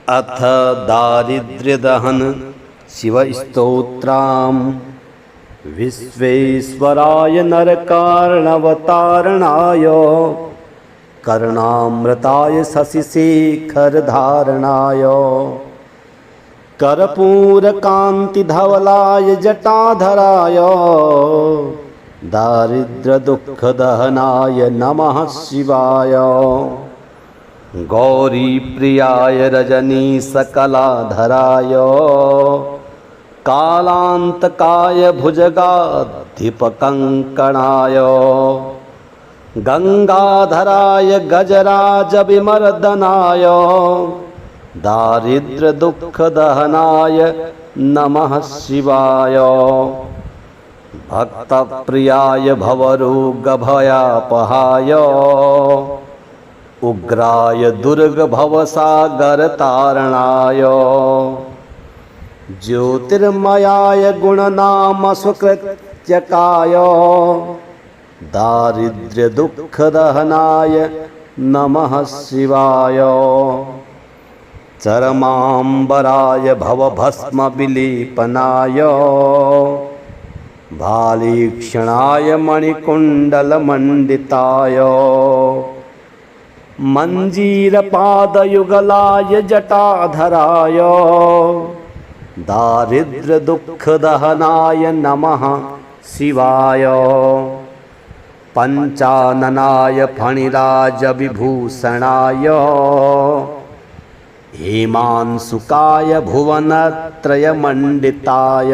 अथ दारिद्र्यदहन शिवस्तोत्रम्। विश्वेश्वराय नरकार्णवतारणाय कर्णामृताय शशिशेखरधारणाय कर्पूरकान्तिधवलाय जटाधराय दारिद्र्यदुःखदहनाय नमः शिवाय। गौरीप्रियाय रजनीशकलाधराय कालान्तकाय भुजगाधिपकङ्कणाय गंगाधराय गजराजविमर्दनाय दारिद्र्यदुःखदहनाय नमः शिवाय। भक्तप्रियाय भवरोगभयापहाय उग्राय दुर्गभवसागरतारणाय ज्योतिर्मयाय गुणनामसुकृत्यकाय दारिद्र्यदुःखदहनाय नमः शिवाय। चरमाम्बराय भवभस्मविलेपनाय भालीक्षणाय मणिकुण्डलमण्डिताय मञ्जीरपादयुगलाय जटाधराय दारिद्र्यदुःखदहनाय नमः शिवाय। पञ्चाननाय फणिराजविभूषणाय हेमांशुकाय भुवनत्रयमण्डिताय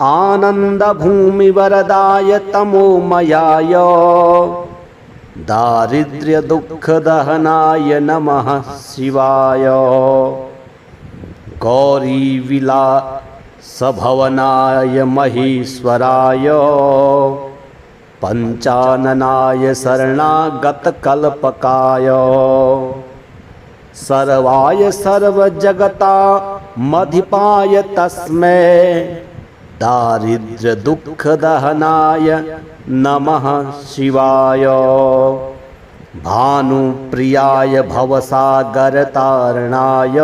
आनन्दभूमिवरदाय तमोमयाय दारिद्र्यदुःखदहनाय नमः शिवाय। गौरीविलासभवनाय महेश्वराय पञ्चाननाय शरणागतकल्पकाय सर्वाय सर्वजगतामधिपाय तस्मै दारिद्र्यदुःखदहनाय नमः शिवाय। भानुप्रियाय भवसागरतारणाय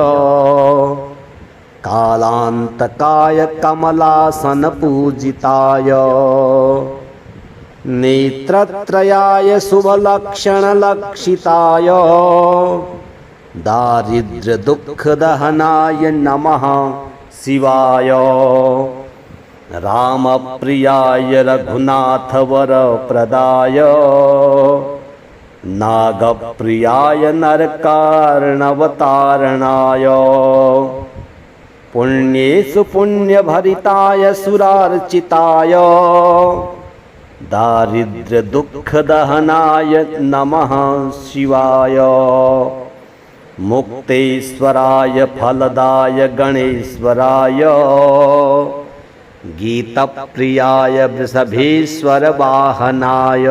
कालान्तकाय कमलासनपूजिताय नेत्रत्रयाय शुभलक्षणलक्षिताय दारिद्र्यदुःखदहनाय नमः शिवाय। रामप्रियाय रघुनाथवरप्रदाय नागप्रियाय नरकार्णवतारणाय पुण्येषु पुण्यभरिताय सुरार्चिताय दारिद्र्यदुःखदहनाय नमः शिवाय। मुक्तेश्वराय फलदाय गणेश्वराय गीतप्रियाय वृषभेश्वरवाहनाय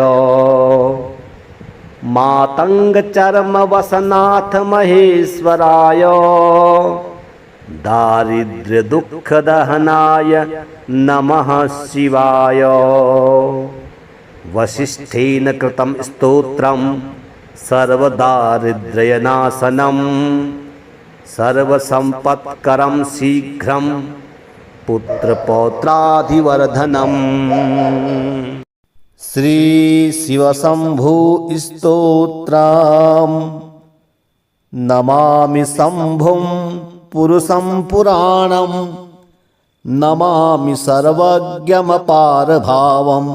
मातङ्गचर्मवसनाथ महेश्वराय दारिद्र्यदुःखदहनाय नमः शिवाय। वसिष्ठेन कृतं स्तोत्रं सर्वदारिद्र्यनाशनं सर्वसम्पत्करं शीघ्रं पुत्रपौत्राधिवर्धनम्। श्री शिवशंभु स्तोत्रम्। नमामि शंभुं पुरुषं पुराणं नमामि सर्वज्ञमपारभावम्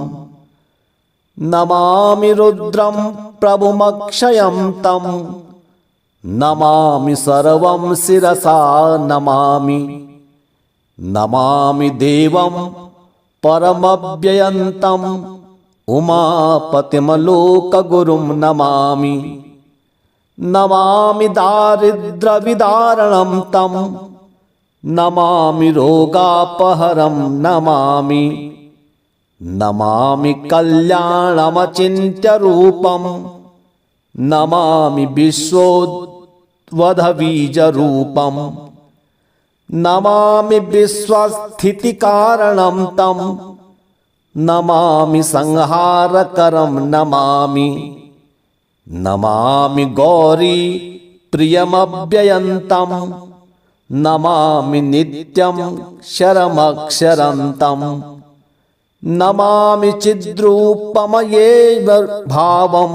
नमामि रुद्रं प्रभुमक्षयं तं नमामि सर्वं शिरसा नमामि नमामि देवं परमव्ययन्तम् उमापतिमलोकगुरुं नमामि नमामि दारिद्र्यविदारणं तं नमामि रोगापहरं नमामि नमामि कल्याणमचिन्त्यरूपं नमामि विश्वोद्वधबीजरूपं नमामि विश्वस्थितिकारणं तं नमामि संहारकरं नमामि नमामि गौरी प्रियमव्ययन्तं नमामि नित्यं शरमक्षरन्तं नमामि चिद्रूपमयेव भावं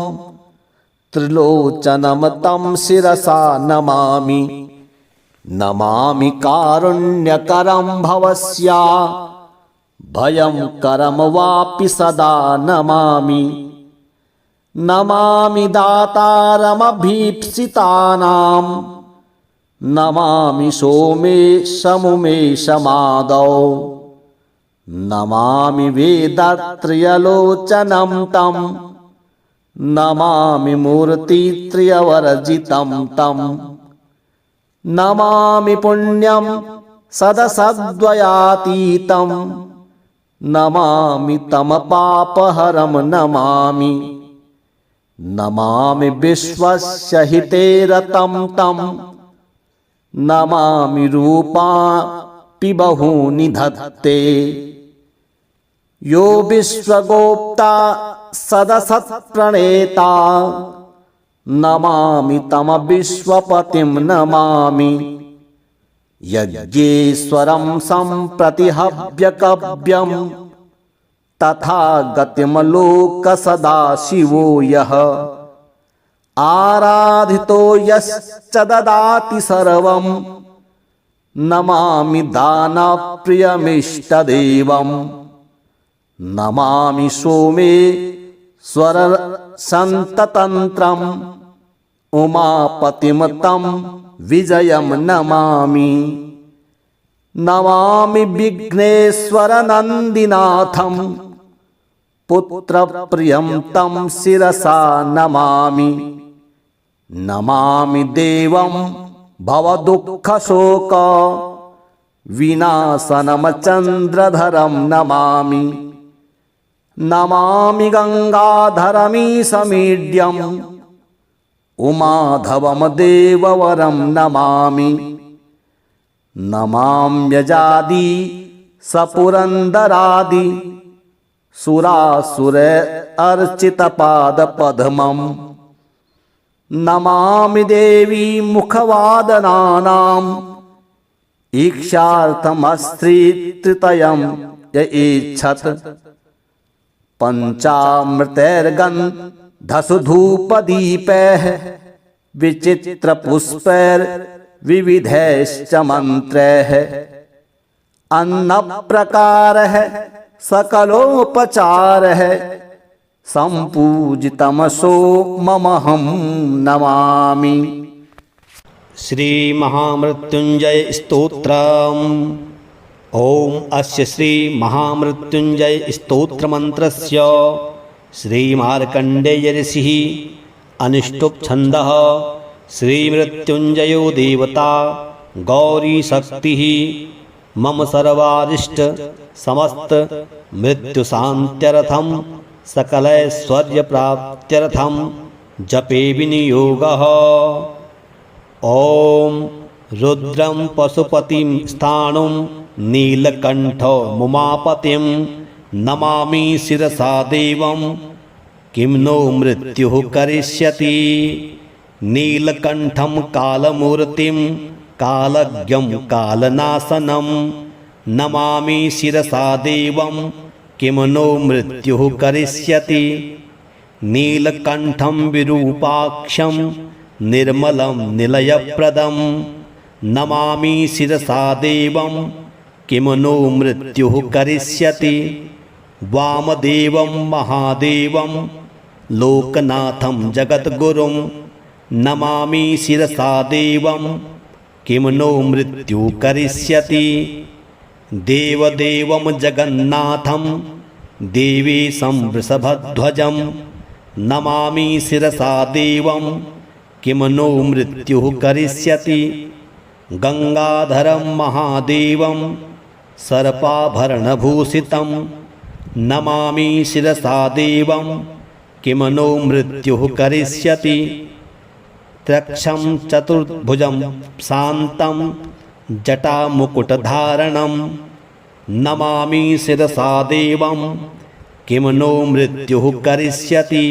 त्रिलोचनं तं शिरसा नमामि नमामि कारुण्यकरं भवस्या भयंकरं वापि सदा नमामि नमामि दातारमभीप्सितानां नमामि सोमेशमुमेशमादौ नमामि वेदत्रयलोचनं तं नमामि मूर्तित्रयवर्जितं तं नमामि पुण्यं सदसद्वयातीतं नमामि तमपापहरं नमामि नमामि विश्वस्य हिते रतं तं नमामि रूपापि बहूनि धत्ते यो विश्वगोप्ता सदसत्प्रणेता नमामि तम विश्वपतिं नमामि यज्ञेश्वरं सम्प्रतिहव्यकव्यं तथा गतिमलोक सदाशिवो यः आराधितो यश्च ददाति सर्वं नमामि दानप्रियमिष्टदेवं नमामि सोमेश्वर सन्ततन्त्रम् उमापतिं तं विजयं नमामि नमामि विघ्नेश्वरनन्दिनाथं पुत्रप्रियं तं शिरसा नमामि नमामि देवं भवदुःखशोक विनाशनं चन्द्रधरं नमामि नमामि गङ्गाधरमीशमीड्यम् उमाधवं देववरं नमामि नमाम्यजादि सपुरन्दरादि सुरासुर अर्चितपादपद्मं नमामि देवी मुखवादनानाम् ईक्षार्थमस्त्रीतृतयं य इच्छत् पञ्चामृतैर्गन्धसुधूपदीपैः विचित्रपुष्पैर्विविधैश्च मन्त्रैः अन्नप्रकारः सकलोपचारः सम्पूजितमसो ममहं नमामि। श्री महामृत्युंजय स्तोत्रम्। ओम अस्य श्री महामृत्युंजय स्तोत्र मंत्रस्य श्री मार्कंडेय ऋषिः अनुष्टुप् छन्दः श्री मृत्युंजयो देवता गौरी शक्तिः मम सर्वारिष्ट समस्त मृत्यु शान्त्यर्थं सकलैश्वर्य प्राप्त्यर्थं जपे विनियोगः। ओम रुद्रं पशुपतिं स्थाणुं नीलकण्ठो मुमापतिं नमामि शिरसा देवं किं नो मृत्युः करिष्यति। नीलकण्ठं कालमूर्तिं कालज्ञं कालनाशनं नमामि शिरसा देवं किं नो मृत्युः करिष्यति। नीलकण्ठं विरूपाक्षं निर्मलं निलयप्रदं नमामि शिरसा देवं किं नो मृत्युः करिष्यति। वामदेवं महादेवं लोकनाथं जगद्गुरुं नमामि शिरसा देवं किं नो मृत्युः करिष्यति। देवदेवं जगन्नाथं देवेशं वृषभध्वजं नमामि शिरसा देवं किं नो मृत्युः करिष्यति। गंगाधरं महादेवं सर्पाभरणभूषितं नमामि शिरसा देवं किं नो मृत्युः करिष्यति। त्रक्षं चतुर्भुजं शान्तं जटामुकुटधारणं नमामि शिरसा देवं किं नो मृत्युः करिष्यति।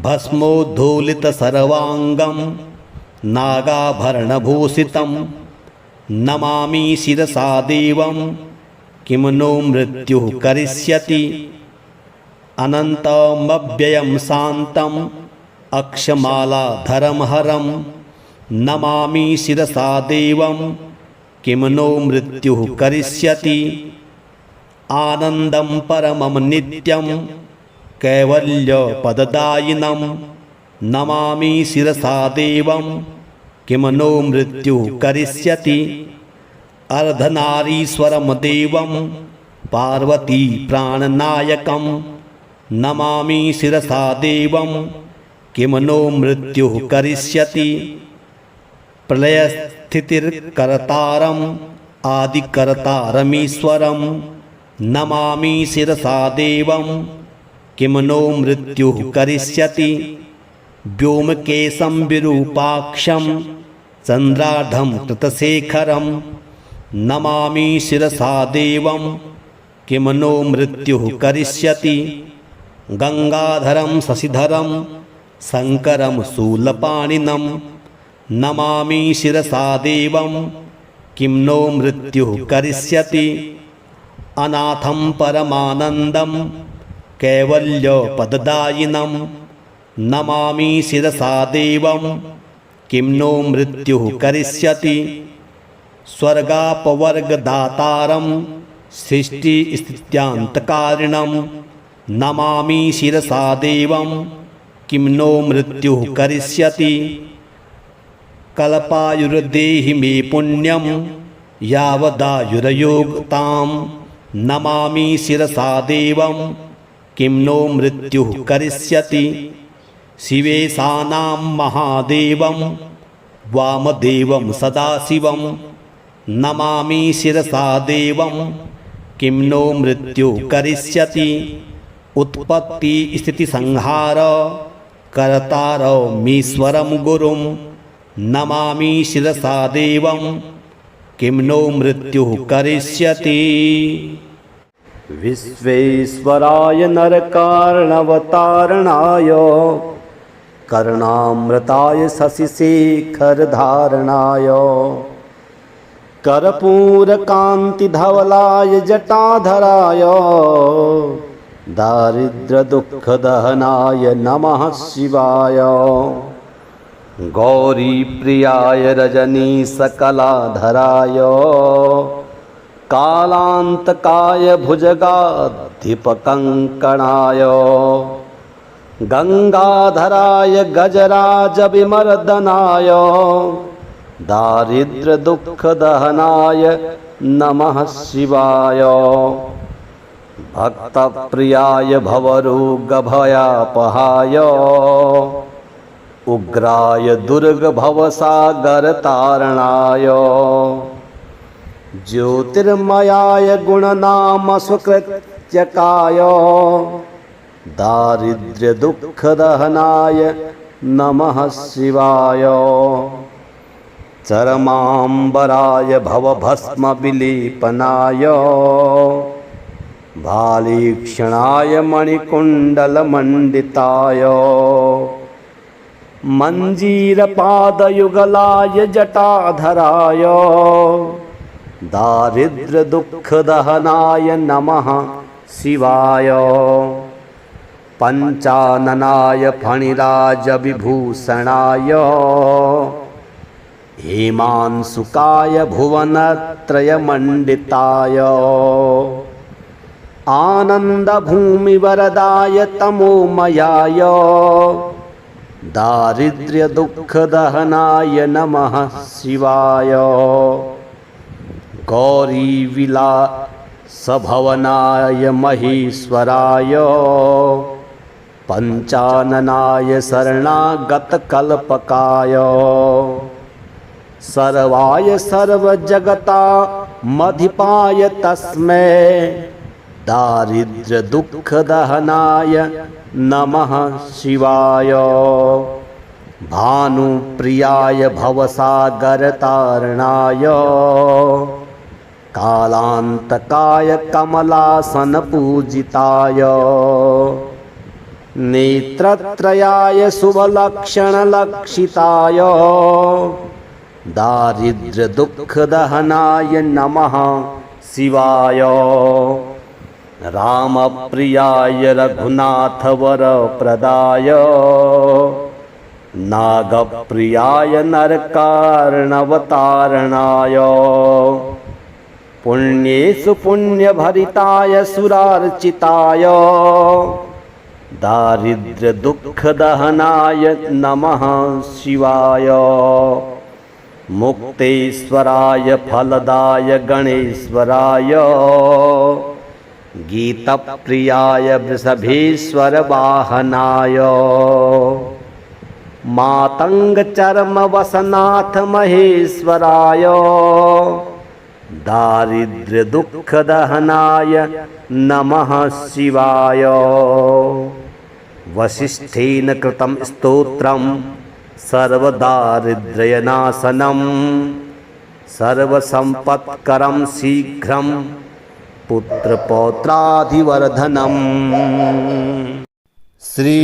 भस्मोद्धूलितसर्वाङ्गं नागाभरणभूषितं नमामि शिरसा देवं किं नो मृत्युः करिष्यति अनन्तमव्ययं शान्तम् अक्षमालाधरं हरं नमामि शिरसा देवं किं नो मृत्युः करिष्यति आनन्दं परमं नित्यं कैवल्यपददायिनं नमामि शिरसा देवं किं नो मृत्युः करिष्यति अर्धनारीश्वरं देवं पार्वती प्राणनायकं नमामि शिरसा देवं किं नो मृत्युः करिष्यति प्रलयस्थितिर्कर्तारम् आदिकर्तारमीश्वरं नमामि शिरसा देवं किं नो मृत्युः करिष्यति व्योमकेशं विरूपाक्षं चन्द्राढं कृतशेखरं नमामि शिरसा देवं किं नो मृत्युः करिष्यति गंगाधरं शशिधरं शङ्करं शूलपाणिनं नमामि शिरसा देवं किं नो मृत्युः करिष्यति अनाथं परमानन्दं कैवल्यपददायिनं नमामि शिरसा देवं किं नो मृत्युः करिष्यति स्वर्गापवर्गदातारं सृष्टिस्थित्यान्तकारिणं नमामि शिरसा देवं किं नो मृत्युः करिष्यति कल्पायुर्देहि मे पुण्यं यावदायुर्योगतां नमामि शिरसा देवं किं नो मृत्युः करिष्यति शिवेशानां महादेवं वामदेवं सदाशिवं नमामि शिरसा देवं किं नो मृत्युः करिष्यति उत्पत्ति स्थिति संहार कर्तारमीश्वरं गुरुं नमामि शिरसा देवं किं नो मृत्युः करिष्यति विश्वेश्वराय नरकार्णवतारणाय कर्णामृताय शशिशेखरधारणाय कर्पूरकान्तिधवलाय जटाधराय दारिद्र्यदुःखदहनाय नमः शिवाय गौरीप्रियाय रजनीशकलाधराय कालान्तकाय भुजगाधिपकङ्कणाय गंगाधराय गजराजविमर्दनाय दारिद्र्यदुःखदहनाय नमः शिवाय भक्तप्रियाय भवरोगभयापहाय उग्राय दुर्गभवसागरतारणाय ज्योतिर्मयाय गुणनामसुकृत्यकाय दारिद्र्यदुःखदहनाय नमः शिवाय चरमाम्बराय भवभस्मविलेपनाय भालीक्षणाय मणिकुण्डलमण्डिताय मञ्जीरपादयुगलाय जटाधराय दारिद्र्यदुःखदहनाय नमः शिवाय पञ्चाननाय फणिराजविभूषणाय हेमांशुकाय भुवनत्रयमण्डिताय आनन्दभूमिवरदाय तमोमयाय दारिद्र्यदुःखदहनाय नमः शिवाय गौरीविलासभवनाय महेश्वराय पञ्चाननाय शरणागतकल्पकाय सर्वाय सर्वजगतामधिपाय तस्मै दारिद्र्यदुःखदहनाय नमः शिवाय भानुप्रियाय भवसागरतारणाय कालान्तकाय कमलासनपूजिताय नेत्रत्रयाय शुभलक्षणलक्षिताय दारिद्र्यदुःखदहनाय नमः शिवाय। रामप्रियाय रघुनाथवरप्रदाय नागप्रियाय नरकार्णवतारणाय पुण्येषु पुण्यभरिताय सुरार्चिताय दारिद्र्यदुःखदहनाय नमः शिवाय। मुक्तेश्वराय फलदाय गणेश्वराय गीतप्रियाय वृषभेश्वर वाहनाय मातङ्गचर्मवसनाथ महेश्वराय दारिद्र्यदुःखदहनाय नमः शिवाय। वसिष्ठेन कृतं स्तोत्रं सर्वदारिद्र्यनाशनं सर्वसम्पत्करं शीघ्रं पुत्रपौत्राधिवर्धनम्। श्री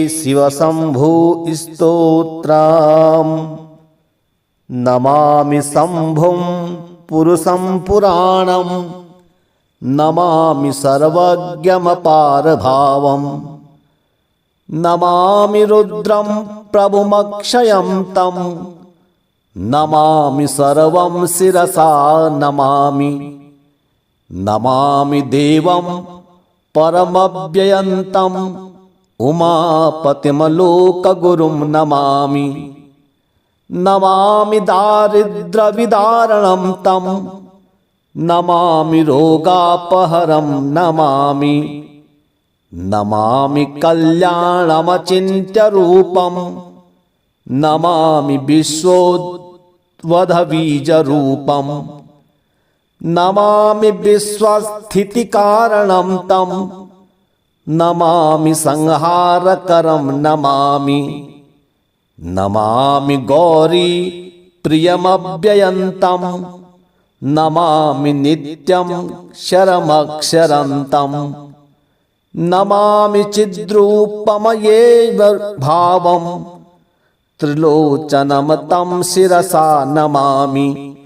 शिवशंभु स्तोत्रम्। नमामि शंभुं पुरुषं पुराणं नमामि सर्वज्ञमपारभावम् नमामि रुद्रं प्रभुमक्षयं तं नमामि सर्वं शिरसा नमामि। नमामि देवं परमव्ययन्तम् उमापतिमलोकगुरुं नमामि। नमामि दारिद्र्यविदारणं तं नमामि रोगापहरं नमामि। नमामि कल्याणमचिन्त्यरूपं नमामि विश्वोद्वधबीजरूपं नमामि विश्वस्थितिकारणं तं नमामि संहारकरं नमामि। नमामि गौरी प्रियमव्ययन्तं नमामि नित्यं शरमक्षरन्तं नमामि चिद्रूपमयेव भावं त्रिलोचनं तं शिरसा नमामि।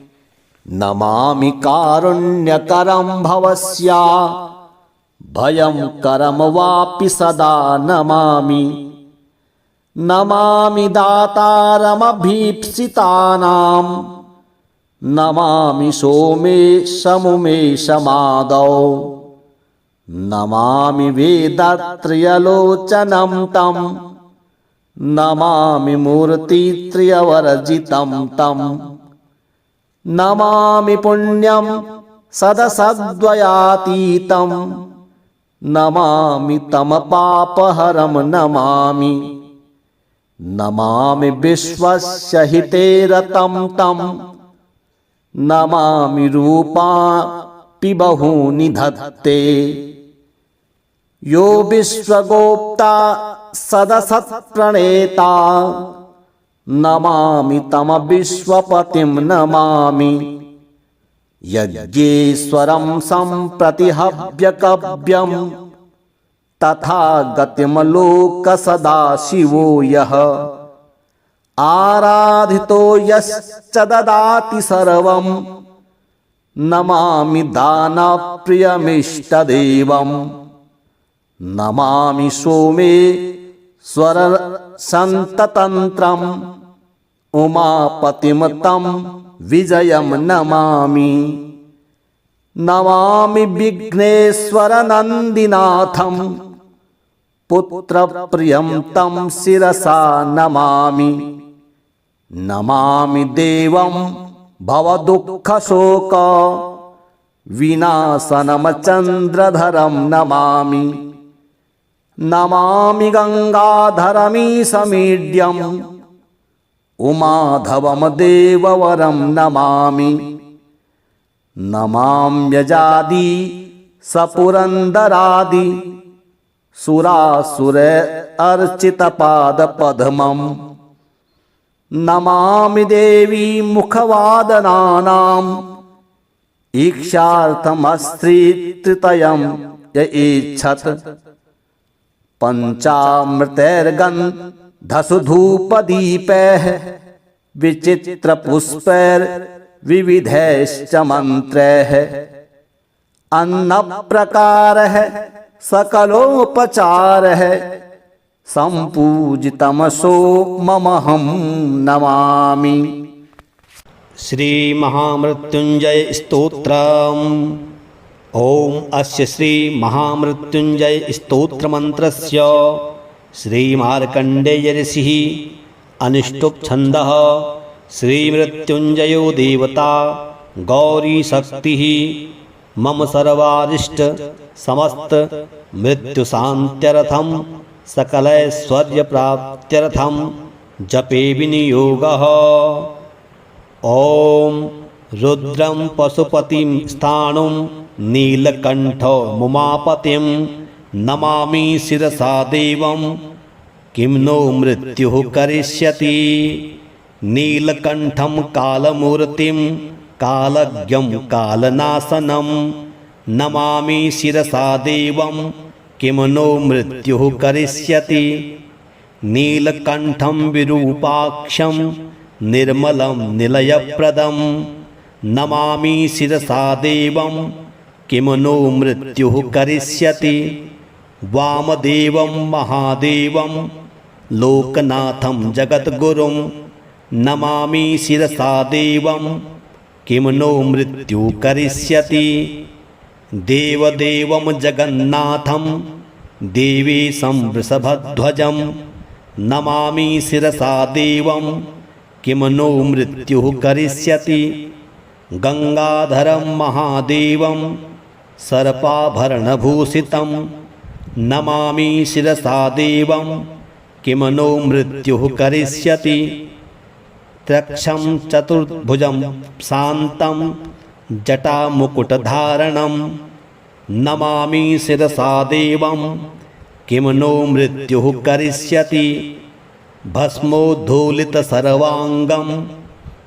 नमामि कारुण्यकरं भवस्या भयं करम वापि सदा नमामि। नमामि दातारमभीप्सितानां नमामि सोमेशमुमेशमादौ नमामि वेदत्रयलोचनं तं नमामि मूर्तित्रयवर्जितं तं नमामि पुण्यं सदसद्वयातीतं नमामि तमपापहरं नमामि। नमामि विश्वस्य हिते रतं तं नमामि रूपापि बहूनि धत्ते यो विश्वगोप्ता सदसत्प्रणेता नमामि तम विश्वपतिं नमामि। यज्ञेश्वरं सम्प्रतिहव्यकव्यं तथा गतिमलोक सदाशिवो यः आराधितो यश्च ददाति सर्वं नमामि दानप्रियमिष्टदेवं। नमामि सोमेश्वर सन्ततन्त्रम् उमापतिं तं विजयं नमामि। नमामि विघ्नेश्वरनन्दिनाथं पुत्रप्रियं तं शिरसा नमामि। नमामि देवं भवदुःखशोक विनाशनमचन्द्रधरं नमामि। नमामि गङ्गाधरमीशमीड्यम् उमाधवं देववरं नमामि। नमाम्यजादि सपुरन्दरादि सुरासुर अर्चितपादपद्मम्। नमामि देवी मुखवादनानाम् ईक्षार्थमस्त्रीतृतयं य इच्छत् पञ्चामृतैर्गन्धसु धूपदीपैः विचित्रपुष्पैर्विविधैश्च मन्त्रैः अन्नप्रकारः सकलोपचारः सम्पूजितमसो ममहं नमामि। श्री महामृत्युंजय स्तोत्रम्। ओम अस्य श्री महामृत्युंजय स्तोत्र मंत्रस्य श्री मार्कंडेय ऋषिः अनुष्टुप् छन्दः श्री मृत्युंजयो देवता गौरी शक्तिः मम सर्वारिष्ट समस्त मृत्यु शान्त्यर्थं सकलैश्वर्य प्राप्त्यर्थं जपे विनियोगः। ओम रुद्रं पशुपतिं स्थाणुं नीलकण्ठमुमापतिं नमामि शिरसा देवं किं नो मृत्युः करिष्यति। नीलकण्ठं कालमूर्तिं कालज्ञं कालनाशनं नमामि शिरसा देवं किं नो मृत्युः करिष्यति। नीलकण्ठं विरूपाक्षं निर्मलं निलयप्रदं नमामि शिरसा देवं किं नो मृत्युः करिष्यति। वामदेवं महादेवं लोकनाथं जगद्गुरुं नमामि शिरसा देवं किं नो मृत्युः करिष्यति। देवदेवं जगन्नाथं देवेशं वृषभध्वजं नमामि शिरसा देवं किं नो मृत्युः करिष्यति। गंगाधरं महादेवं सर्पाभरणभूषितं नमामि शिरसा देवं किं नो मृत्युः करिष्यति। त्रक्षं चतुर्भुजं शान्तं जटामुकुटधारणं नमामि शिरसा देवं किं नो मृत्युः करिष्यति। भस्मोद्धूलितसर्वाङ्गं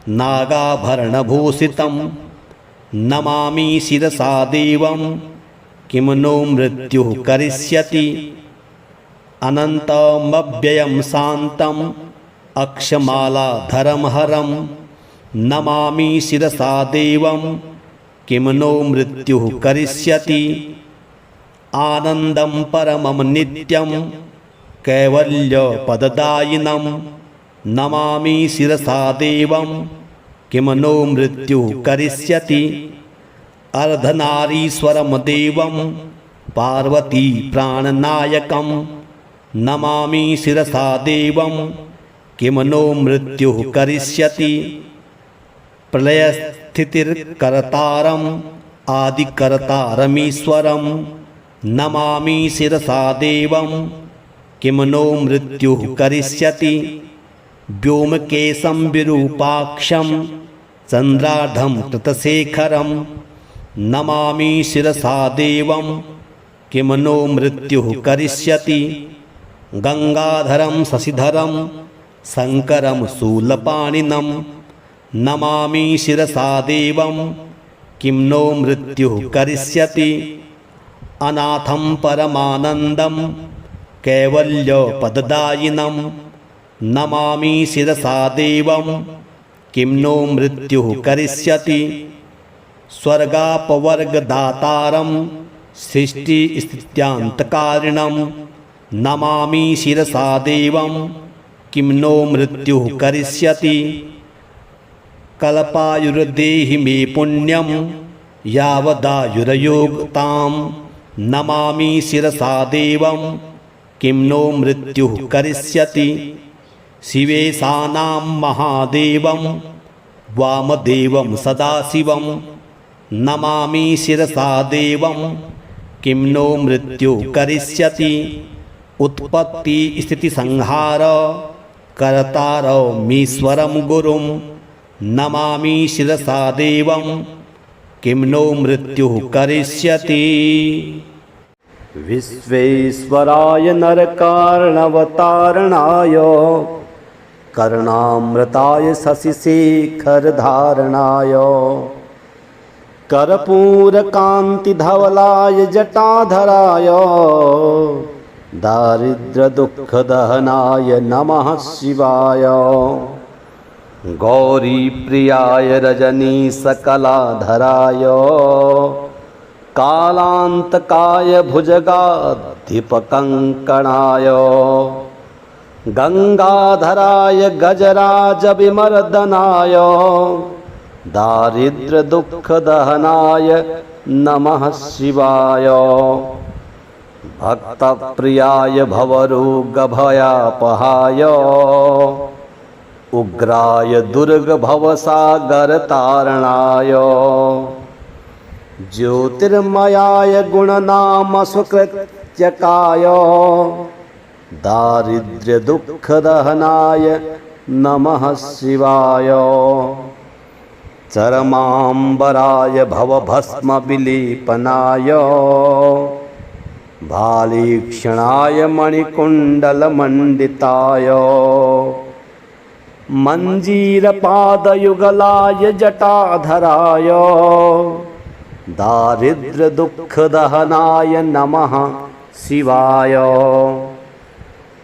नागाभरणभूषितं नमामि शिरसा देवं किं नो मृत्युः करिष्यति। अनन्तमव्ययं शान्तं अक्षमालाधरं हरं नमामि शिरसा देवं किं नो मृत्युः करिष्यति। आनन्दं परमं नित्यं कैवल्यपददायिनं नमामि शिरसा देवं किं नो मृत्युः करिष्यति। अर्धनारीश्वरं देवं पार्वती प्राणनायकं नमामि शिरसा देवं किं नो मृत्युः करिष्यति। प्रलयस्थितिर्कर्तारम् आदिकर्तारमीश्वरं नमामि शिरसा देवं किं नो मृत्युः करिष्यति। व्योमकेशं विरूपाक्षं चन्द्राढं कृतशेखरं नमामि शिरसा देवं किं नो मृत्युः करिष्यति। गंगाधरं शशिधरं शङ्करं शूलपाणिनं नमामि शिरसा देवं किं नो मृत्युः करिष्यति। अनाथं परमानन्दं कैवल्यपददायिनं नमामि शिरसा देवं किं नो मृत्युः करिष्यति। स्वर्गापवर्गदातारं सृष्टिस्थित्यान्तकारिणं नमामि शिरसा देवं किं नो मृत्युः करिष्यति। कल्पायुर्देहि मे पुण्यं यावदायुर्योगतां नमामि शिरसा देवं किं नो मृत्युः करिष्यति। शिवेशानां महादेवं वामदेवं सदाशिवं नमामि शिरसा देवं किं नो मृत्युः करिष्यति। उत्पत्तिस्थितिसंहार कर्तारमीश्वरं गुरुं नमामि शिरसा देवं किं नो मृत्युः करिष्यति। विश्वेश्वराय नरकार्णवतारणाय कर्णामृताय शशिशेखरधारणाय कर्पूरकान्तिधवलाय जटाधराय दारिद्र्यदुःखदहनाय नमः शिवाय गौरीप्रियाय रजनीशकलाधराय कालान्तकाय भुजगाधिपकङ्कणाय गंगाधराय गजराजविमर्दनाय दारिद्र्यदुःखदहनाय नमः शिवाय भक्तप्रियाय भवरोगभयापहाय उग्राय दुर्गभवसागरतारणाय ज्योतिर्मयाय गुणनामसुकृत्यकाय दारिद्र्यदुःखदहनाय नमः शिवाय चरमाम्बराय भवभस्मविलेपनाय भालीक्षणाय मणिकुण्डलमण्डिताय मञ्जीरपादयुगलाय जटाधराय दारिद्र्यदुःखदहनाय नमः शिवाय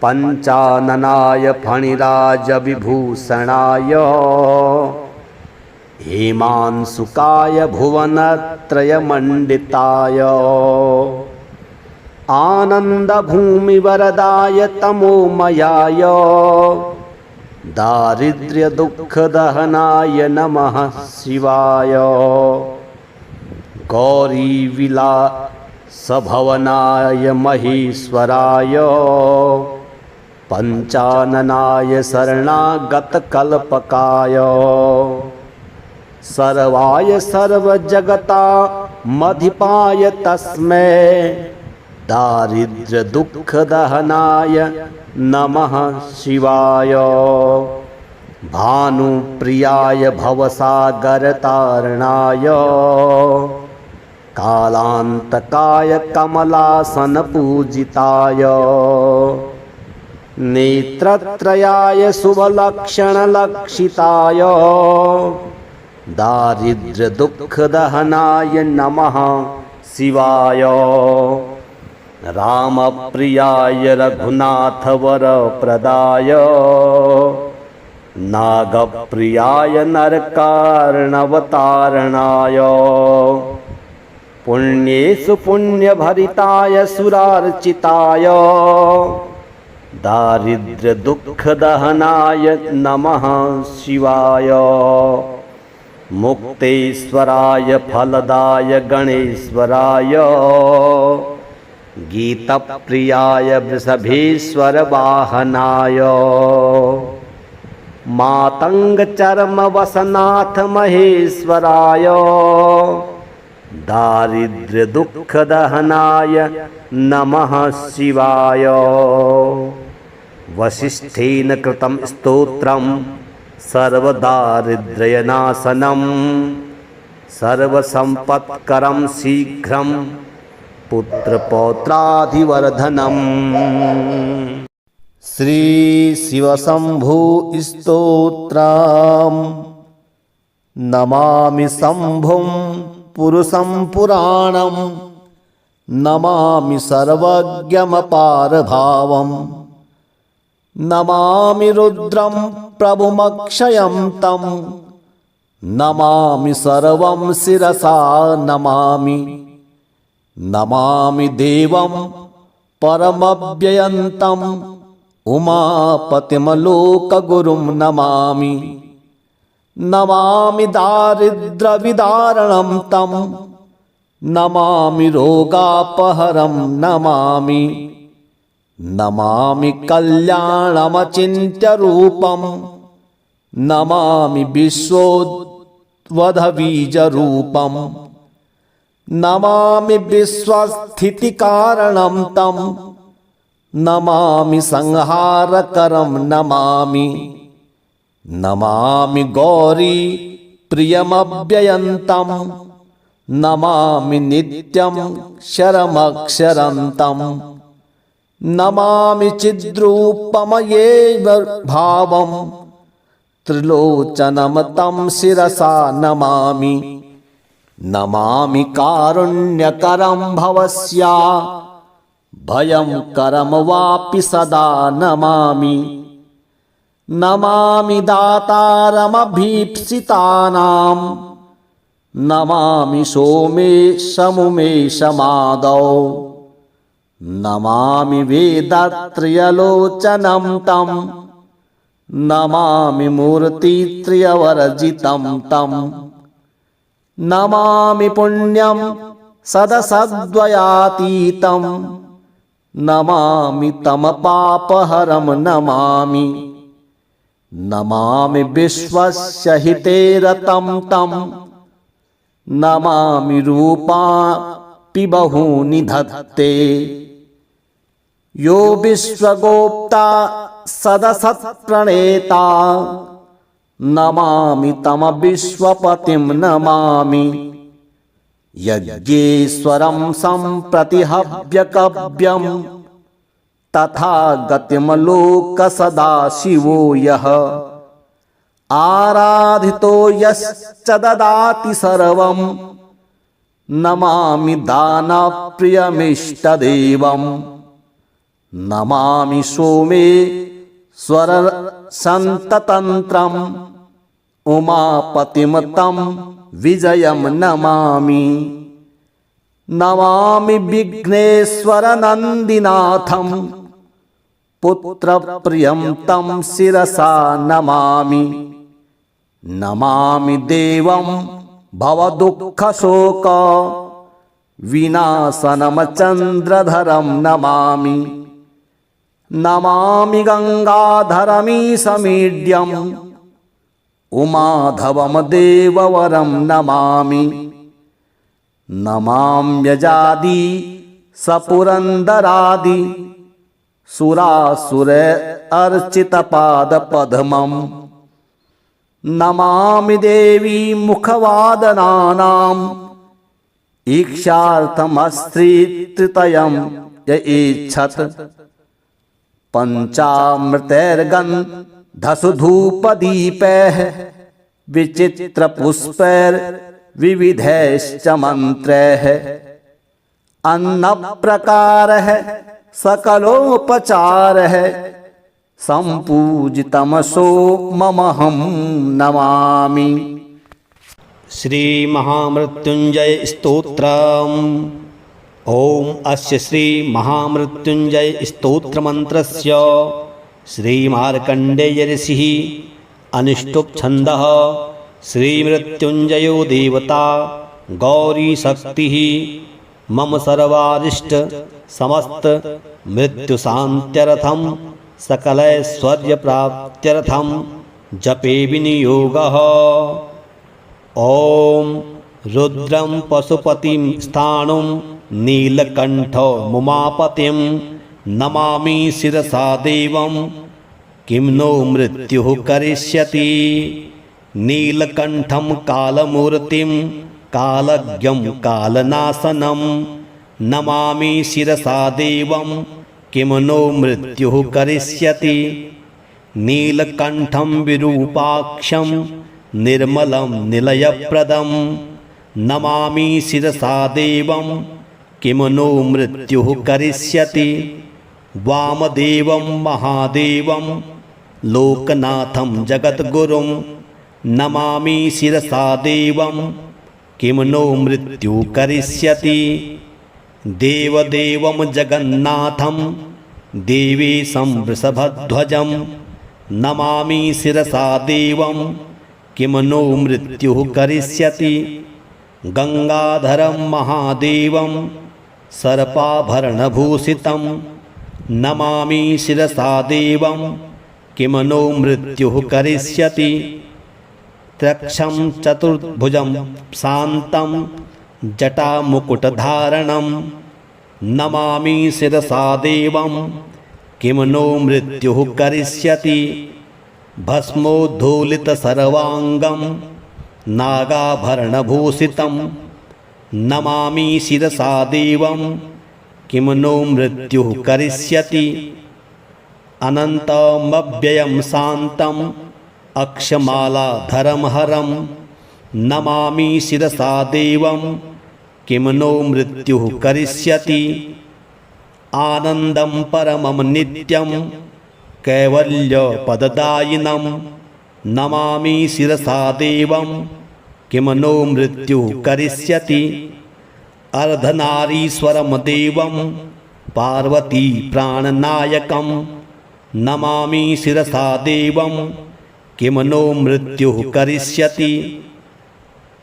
पञ्चाननाय फणिराजविभूषणाय हेमांशुकाय भुवनत्रयमण्डिताय आनन्दभूमिवरदाय तमोमयाय दारिद्र्यदुःखदहनाय नमः शिवाय गौरीविलासभवनाय महेश्वराय पञ्चाननाय शरणागतकल्पकाय सर्वाय सर्वजगतामधिपाय तस्मै दारिद्र्यदुःखदहनाय नमः शिवाय भानुप्रियाय भवसागरतारणाय कालान्तकाय कमलासनपूजिताय नेत्रत्रयाय शुभलक्षणलक्षिताय दारिद्र्यदुःखदहनाय नमः शिवाय रामप्रियाय रघुनाथवरप्रदाय नागप्रियाय नरकार्णवतारणाय पुण्येषु पुण्यभरिताय सुरार्चिताय दारिद्र्यदुःखदहनाय नमः शिवाय मुक्तेश्वराय फलदाय गणेश्वराय गीतप्रियाय वृषभेश्वरवाहनाय मातङ्गचर्मवसनाथ महेश्वराय दारिद्र्यदुःखदहनाय नमः शिवाय वसिष्ठेन कृतं स्तोत्रं सर्वदारिद्र्यनाशनं सर्वसम्पत्करं शीघ्रं पुत्रपौत्राधिवर्धनम् श्री शिवशंभु स्तोत्रम् नमामि शंभुं पुरुषं पुराणं नमामि सर्वज्ञमपारभावम् नमामि रुद्रं प्रभुमक्षयं तं नमामि सर्वं शिरसा नमामि नमामि देवं परमव्ययन्तं उमापतिमलोकगुरुं नमामि नमामि दारिद्र्यविदारणं तं नमामि रोगापहरं नमामि नमामि कल्याणमचिन्त्यरूपं नमामि विश्वोद्वधबीजरूपं नमामि विश्वस्थितिकारणं तं नमामि संहारकरं नमामि नमामि गौरी प्रियमव्ययन्तं नमामि नित्यं शरमक्षरन्तं नमामि चिद्रूपमयेव भावं त्रिलोचनं तं शिरसा नमामि नमामि कारुण्यकरं भवस्या भयं करम वापि सदा नमामि नमामि दातारमभीप्सितानां नमामि सोमेशमुमेशमादौ नमामि वेदत्रयलोचनं तं नमामि मूर्तित्रयवर्जितं तं नमामि पुण्यं सदसद्वयातीतं नमामि तमपापहरं नमामि नमामि विश्वस्य हिते रतं तं नमामि रूपापि बहूनि धत्ते यो विश्वगोप्ता सदसत्प्रणेता नमामि तं विश्वपतिं नमामि यज्ञेश्वरं सम्प्रतिहव्यकव्यं तथा गतिमलोक सदाशिवो यः आराधितो यश्च ददाति सर्वं नमामि दानप्रियमिष्टदेवं नमामि सोमेश्वरसन्ततन्त्रम् उमापतिं तं विजयं नमामि नमामि विघ्नेश्वरनन्दिनाथं पुत्रप्रियं तं शिरसा नमामि नमामि देवं भवदुःखशोक विनाशनं चन्द्रधरं नमामि नमामि गङ्गाधरमीशमीड्यम् उमाधवं देववरं नमामि नमाम्यजादि सपुरन्दरादि सुरासुर अर्चितपादपद्मं नमामि देवी मुखवादनानाम् ईक्षार्थमस्त्रीतृतयं य ईच्छत् पञ्चामृतैर्गन्धसु धूपदीपैः विचित्रपुष्पैर्विविधैश्च मन्त्रैः अन्नप्रकारः सकलोपचारः सम्पूजितमसो ममहं नमामि। श्री महामृत्युंजय स्तोत्रम्। ओम अस्य श्री महामृत्युंजय स्तोत्र मंत्रस्य श्री मार्कंडेय ऋषिः अनुष्टुप् छन्दः श्री मृत्युंजयो देवता गौरी शक्तिः मम सर्वारिष्ट समस्त मृत्युशान्त्यर्थं सकलैश्वर्यप्राप्त्यर्थं जपे विनियोगः। ओम रुद्रं पशुपतिं स्थाणुं नीलकण्ठमुमापतिं नमामि शिरसा देवं किं नो मृत्युः करिष्यति। नीलकण्ठं कालमूर्तिं कालज्ञं कालनाशनं नमामि शिरसा देवं किं नो मृत्युः करिष्यति। नीलकण्ठं विरूपाक्षं निर्मलं निलयप्रदं नमामि शिरसा देवं किं नो मृत्युः करिष्यति। वामदेवं महादेवं लोकनाथं जगद्गुरुं नमामि शिरसा देवं किं नो मृत्युः करिष्यति। देवदेवं जगन्नाथं देवेशं वृषभध्वजं नमामि शिरसा देवं किं नो मृत्युः करिष्यति। गंगाधरं महादेवं सर्पाभरणभूषितं नमामि शिरसा देवं किं नो मृत्युः करिष्यति। त्रक्षं चतुर्भुजं शान्तं जटामुकुटधारणं नमामि शिरसा देवं किं नो मृत्युः करिष्यति। भस्मोद्धूलितसर्वाङ्गं नागाभरणभूषितं नमामि शिरसा देवं किं नो मृत्युः करिष्यति। अनन्तमव्ययं शान्तम् अक्षमालाधरं हरं नमामि शिरसा देवं किं नो मृत्युः करिष्यति। आनन्दं परमं नित्यं कैवल्यपददायिनं नमामि शिरसा देवं किं नो मृत्युः करिष्यति अर्धनारीश्वरं देवं पार्वती प्राणनायकं नमामि शिरसा देवं किं नो मृत्युः करिष्यति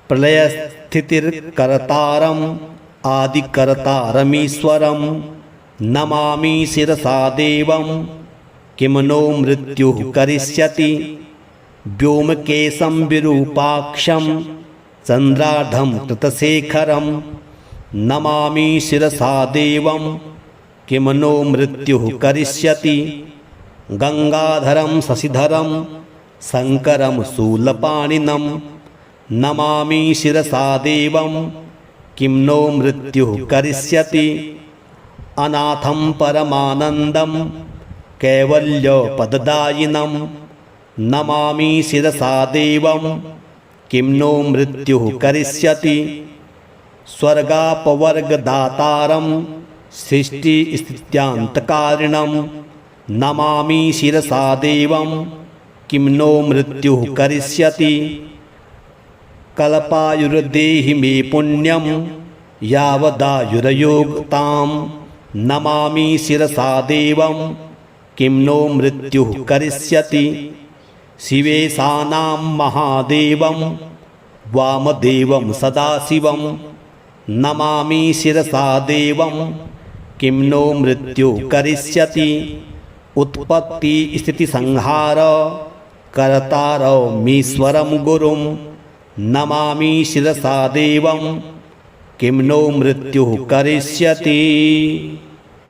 प्रलयस्थितिर्कर्तारम् आदिकर्तारमीश्वरं नमामि शिरसा देवं किं नो मृत्युः करिष्यति व्योमकेशं विरूपाक्षं चन्द्राढं कृतशेखरं नमामि शिरसा देवं किं नो मृत्युः करिष्यति गंगाधरं शशिधरं शङ्करं शूलपाणिनं नमामि शिरसा देवं किं नो मृत्युः करिष्यति अनाथं परमानन्दं कैवल्यपददायिनं नमामि शिरसा देवं किं नो मृत्युः करिष्यति स्वर्गापवर्गदातारं सृष्टिस्थित्यान्तकारिणं नमामि शिरसा देवं किं नो मृत्युः करिष्यति कल्पायुर्देहि मे पुण्यं यावदायुर्योगतां नमामि शिरसा देवं किं नो मृत्युः करिष्यति शिवेशानां महादेवं वामदेवं सदाशिवं नमामि शिरसा देवं किं नो मृत्युः करिष्यति उत्पत्तिस्थितिसंहार कर्तारमीश्वरं गुरुं नमामि शिरसा देवं किं नो मृत्युः करिष्यति।